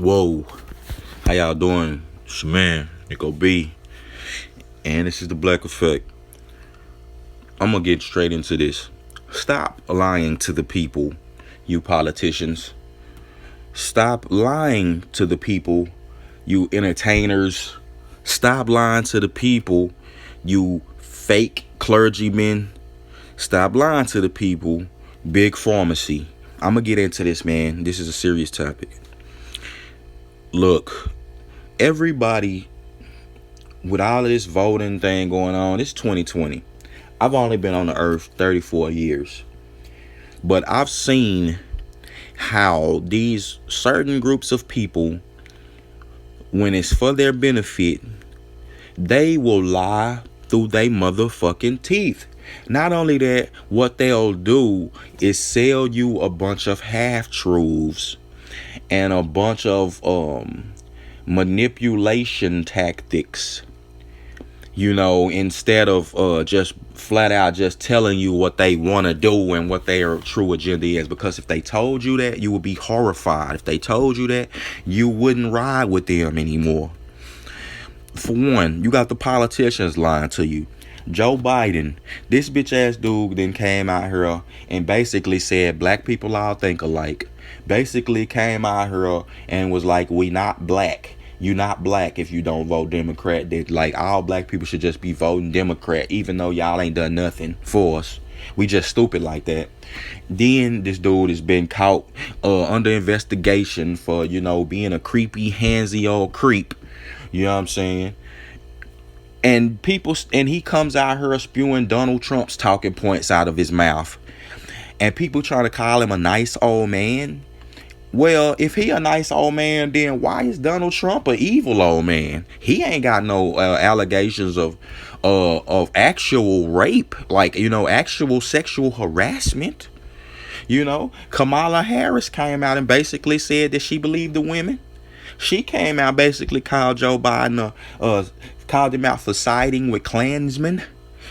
Whoa, how y'all doing? It's your man, Nico B, and this is the Black Effect. I'm gonna get straight into this. Stop lying to the people, you politicians. Stop lying to the people, you entertainers. Stop lying to the people, you fake clergymen. Stop lying to the people, big pharmacy. I'm gonna get into this, man. This is a serious topic. Look, everybody, with all of this voting thing going on, it's 2020. I've only been on the earth 34 years. But I've seen how these certain groups of people, when it's for their benefit, they will lie through their motherfucking teeth. Not only that, what they'll do is sell you a bunch of half-truths and a bunch of manipulation tactics, instead of just flat out just telling you what they want to do and what their true agenda is. Because if they told you that, you would be horrified. If they told you that, you wouldn't ride with them anymore. For one, you got the politicians lying to you. Joe Biden, this bitch ass dude then came out here and basically said black people all think alike. Basically came out here and was like, we not black. You not black if you don't vote Democrat. That like all black people should just be voting Democrat, even though y'all ain't done nothing for us. We just stupid like that. Then this dude has been caught under investigation for, being a creepy, handsy old creep. You know what I'm saying? And he comes out here spewing Donald Trump's talking points out of his mouth. And people try to call him a nice old man. Well, if he a nice old man, then why is Donald Trump an evil old man? He ain't got no allegations of actual rape, like, actual sexual harassment. Kamala Harris came out and basically said that she believed the women. She came out, basically called Joe Biden, called him out for siding with Klansmen.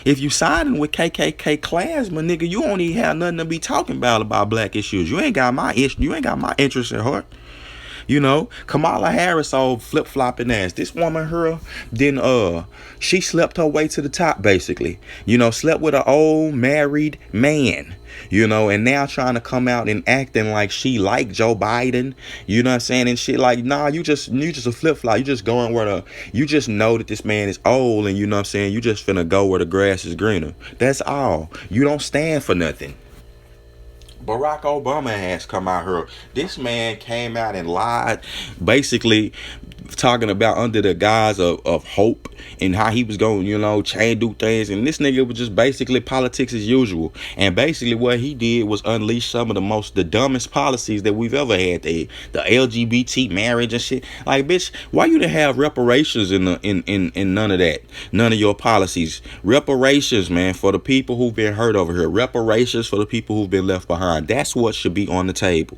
If you siding with KKK Klansmen, nigga, you don't even have nothing to be talking about black issues. You ain't got my issue. You ain't got my interest at heart. Kamala Harris, old flip-flopping ass. This woman, she slept her way to the top, basically. Slept with an old married man. And now trying to come out and acting like she like Joe Biden. You know what I'm saying? And shit like, nah, you just a flip-flop. You just going you just know that this man is old, and you know what I'm saying? You just finna go where the grass is greener. That's all. You don't stand for nothing. Barack Obama has come out here. This man came out and lied, basically talking about under the guise of hope and how he was going, do things. And this nigga was just basically politics as usual. And basically what he did was unleash some of the dumbest policies that we've ever had. The LGBT marriage and shit. Like, bitch, why you didn't have reparations in none of that? None of your policies. Reparations, man, for the people who've been hurt over here. Reparations for the people who've been left behind. That's what should be on the table.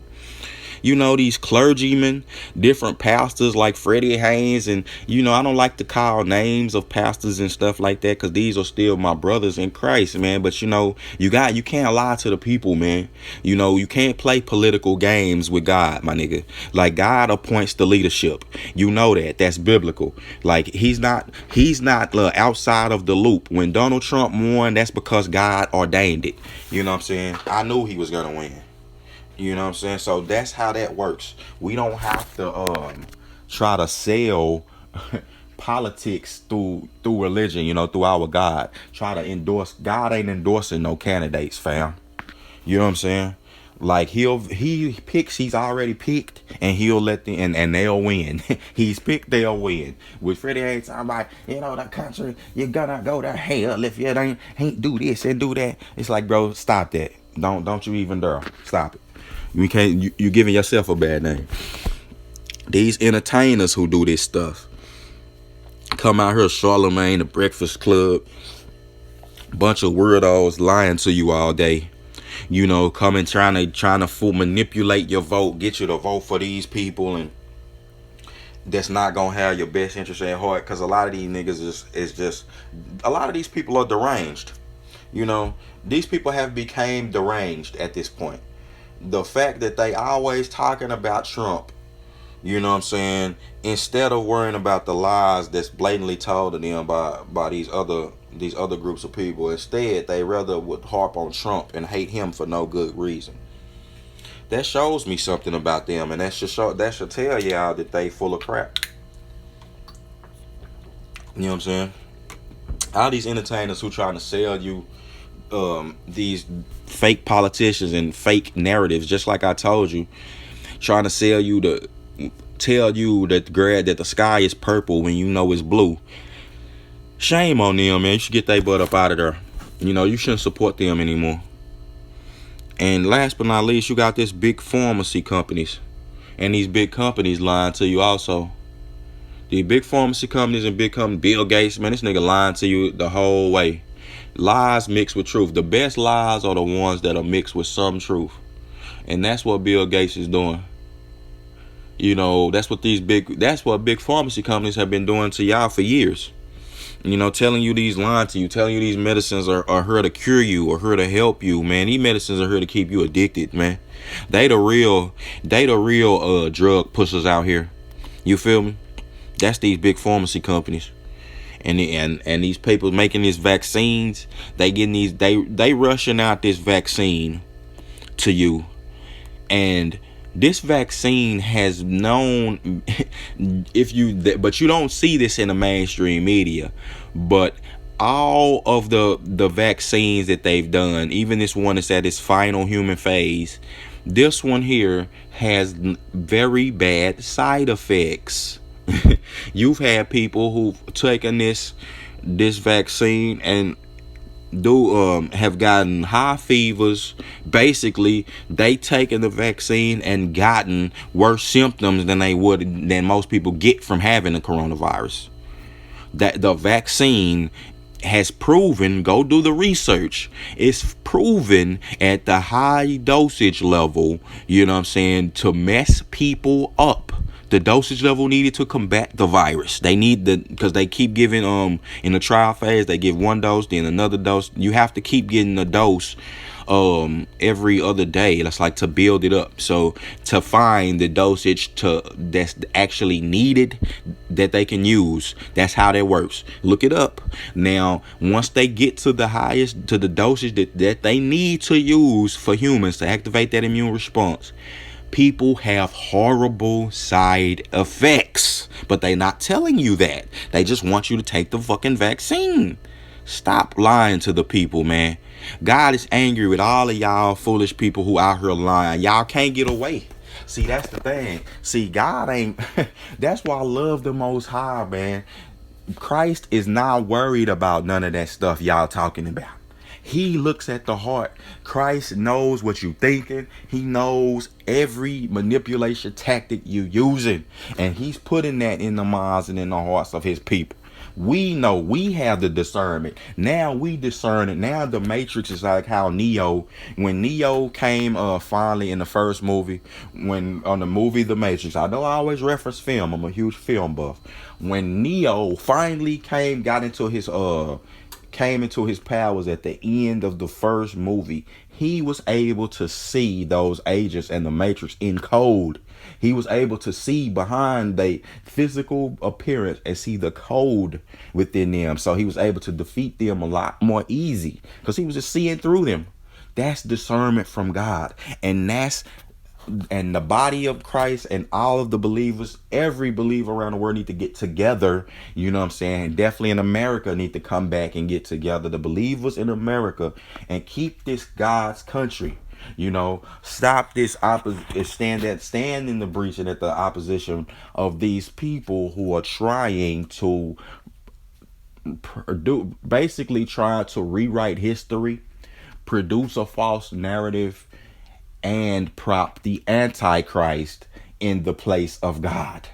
These clergymen, different pastors like Freddie Haynes, and I don't like to call names of pastors and stuff like that, because these are still my brothers in Christ, man. But you can't lie to the people, man. You can't play political games with God, my nigga. Like, God appoints the leadership. That's biblical. Like, he's not outside of the loop. When Donald Trump won, that's because God ordained it. You know what I'm saying? I knew he was gonna win. You know what I'm saying? So that's how that works. We don't have to try to sell politics through religion, through our God. Try to endorse. God ain't endorsing no candidates, fam. You know what I'm saying? Like, he picks, he's already picked, and he'll let them, and they'll win. He's picked, they'll win. With Freddie Haynes, I'm like, the country, you're gonna go to hell if you ain't do this and do that. It's like, bro, stop that. Don't you even dare. Stop it. You giving yourself a bad name. These entertainers who do this stuff come out here, Charlemagne, the Breakfast Club, bunch of weirdos lying to you all day. Coming trying to manipulate your vote, get you to vote for these people, and that's not gonna have your best interest at heart. Because a lot of these niggas is just a lot of these people are deranged. These people have become deranged at this point. The fact that they always talking about Trump, You know what I'm saying? Instead of worrying about the lies that's blatantly told to them by these other groups of people, instead they rather would harp on Trump and hate him for no good reason. That shows me something about them, and that should tell y'all that they full of crap. You know what I'm saying? All these entertainers who trying to sell you these fake politicians and fake narratives, just like I told you, trying to sell you to tell you that the sky is purple when you know it's blue. Shame on them, man. You should get their butt up out of there. You shouldn't support them anymore. And last but not least, you got this big pharmacy companies, and these big companies lying to you also. The big pharmacy companies and big companies, Bill Gates, man, this nigga lying to you the whole way. Lies mixed with truth. The best lies are the ones that are mixed with some truth. And that's what Bill Gates is doing. That's what big pharmacy companies have been doing to y'all for years. Telling you these lying to you, telling you these medicines are here to cure you or here to help you, man. These medicines are here to keep you addicted, man. They the real drug pushers out here. You feel me? That's these big pharmacy companies. And these people making these vaccines, they rushing out this vaccine to you. And this vaccine has known, but you don't see this in the mainstream media, but all of the vaccines that they've done, even this one that's at its final human phase, this one here has very bad side effects. You've had people who've taken this vaccine and have gotten high fevers. Basically, they taken the vaccine and gotten worse symptoms than most people get from having the coronavirus. That the vaccine has proven, go do the research, it's proven at the high dosage level, to mess people up. The dosage level needed to combat the virus. They need because they keep giving in the trial phase, they give one dose, then another dose. You have to keep getting a dose every other day. That's like to build it up. So to find the dosage that's actually needed that they can use, that's how that works. Look it up. Now, once they get to the dosage that they need to use for humans to activate that immune response, people have horrible side effects, but they're not telling you that. They just want you to take the fucking vaccine. Stop lying to the people, man. God is angry with all of y'all foolish people who out here lying. Y'all can't get away. See, that's the thing. See, God ain't. That's why I love the Most High, man. Christ is not worried about none of that stuff y'all talking about. He looks at the heart. Christ knows what you thinking. He knows every manipulation tactic you using. And he's putting that in the minds and in the hearts of his people. We know, we have the discernment. Now we discern it. Now the Matrix is like how when Neo came finally in the first movie, when on the movie The Matrix, I know I always reference film. I'm a huge film buff. When Neo finally came into his powers at the end of the first movie, he was able to see those agents and the Matrix in code. He was able to see behind their physical appearance and see the code within them. So he was able to defeat them a lot more easy because he was just seeing through them. That's discernment from God. And the body of Christ and all of the believers, every believer around the world need to get together. You know what I'm saying? Definitely in America need to come back and get together. The believers in America, and keep this God's country. Stop this stand in the breach and at the opposition of these people who are trying to basically try to rewrite history, produce a false narrative, and prop the Antichrist in the place of God.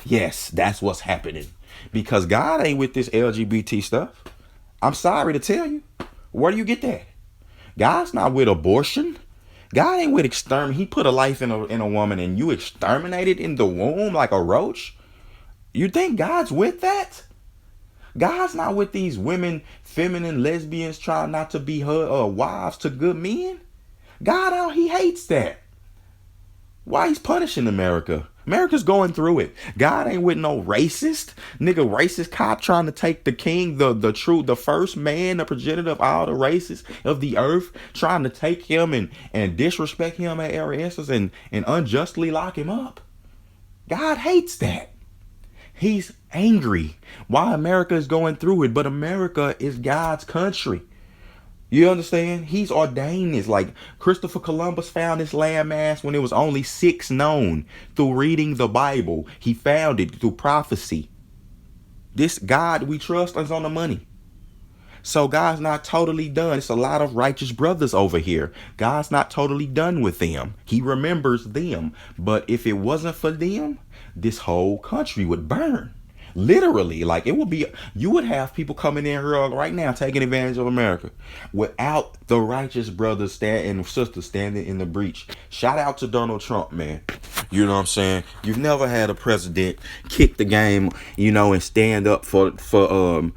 Yes, that's what's happening. Because God ain't with this LGBT stuff. I'm sorry to tell you. Where do you get that? God's not with abortion. God ain't with exterminate. He put a life in a woman and you exterminated in the womb like a roach. You think God's with that? God's not with these women, feminine lesbians trying not to be her wives to good men. God, he hates that. Why he's punishing America? America's going through it. God ain't with no racist nigga, racist cop trying to take the king, the first man, the progenitor of all the races of the earth, trying to take him and disrespect him at every instance and unjustly lock him up. God hates that. He's angry why America is going through it, but America is God's country. You understand? He's ordained this. Like Christopher Columbus found this landmass when it was only 6 known through reading the Bible. He found it through prophecy. This God we trust is on the money. So God's not totally done. It's a lot of righteous brothers over here. God's not totally done with them. He remembers them. But if it wasn't for them, this whole country would burn. Literally, like it would be, you would have people coming in here right now taking advantage of America without the righteous brothers and sisters standing in the breach. Shout out to Donald Trump, man. You know what I'm saying? You've never had a president kick the game, and stand up for the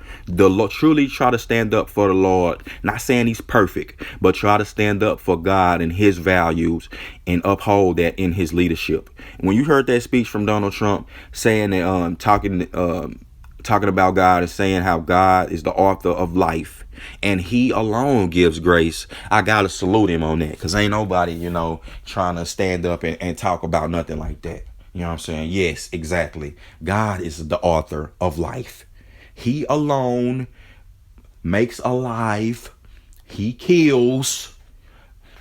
Lord, truly try to stand up for the Lord. Not saying he's perfect, but try to stand up for God and his values and uphold that in his leadership. When you heard that speech from Donald Trump saying that, talking about God and saying how God is the author of life and he alone gives grace, I gotta salute him on that, because ain't nobody, trying to stand up and talk about nothing like that. You know what I'm saying? Yes, exactly. God is the author of life. He alone makes alive. He kills.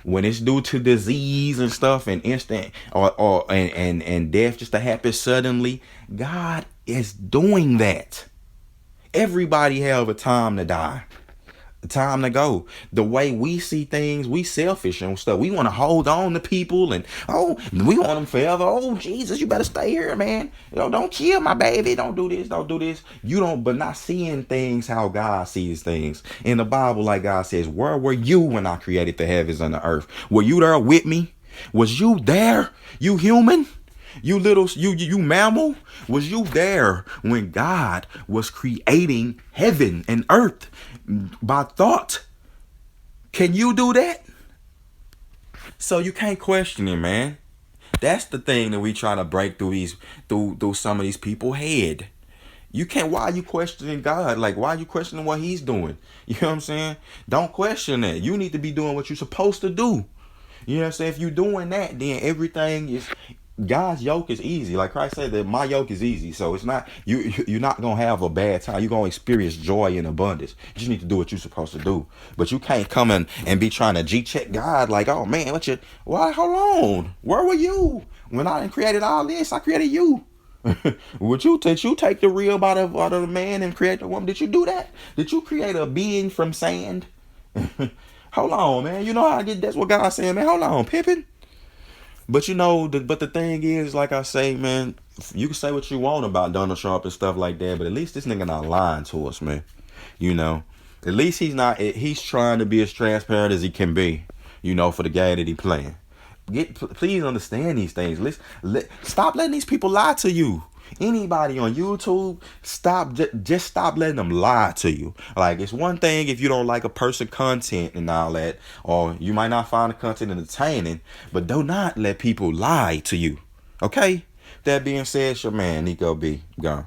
When it's due to disease and stuff and instant and death just to happen suddenly, God is doing that. Everybody have a time to die, a time to go. The way we see things, we selfish and stuff. We want to hold on to people and we want them forever. Oh, Jesus, you better stay here, man. Don't kill my baby. Don't do this. Don't do this. But not seeing things how God sees things. In the Bible, like God says, where were you when I created the heavens and the earth? Were you there with me? Was you there? You human? You mammal? Was you there when God was creating heaven and earth by thought? Can you do that? So you can't question it, man. That's the thing that we try to break through some of these people's head. You can't. Why are you questioning God? Like, why are you questioning what he's doing? You know what I'm saying? Don't question that. You need to be doing what you're supposed to do. You know what I'm saying? If you're doing that, then everything is, God's yoke is easy. Like Christ said that my yoke is easy. So it's not, you're not going to have a bad time. You're going to experience joy in abundance. You just need to do what you're supposed to do. But you can't come in and be trying to G-check God like, oh man, why, hold on. Where were you? When I created all this, I created you. Did you take the rib out of the man and create the woman? Did you do that? Did you create a being from sand? Hold on, man. You know how I get, that's what God's saying, man. Hold on, Pippin. But the thing is, like I say, man, you can say what you want about Donald Trump and stuff like that, but at least this nigga not lying to us, man. At least he's trying to be as transparent as he can be, for the game that he playing. Please understand these things. Stop letting these people lie to you. Anybody on YouTube, just stop letting them lie to you. Like, it's one thing if you don't like a person content and all that, or you might not find the content entertaining, but do not let people lie to you. Okay? That being said, it's your man, Nico B. Gone.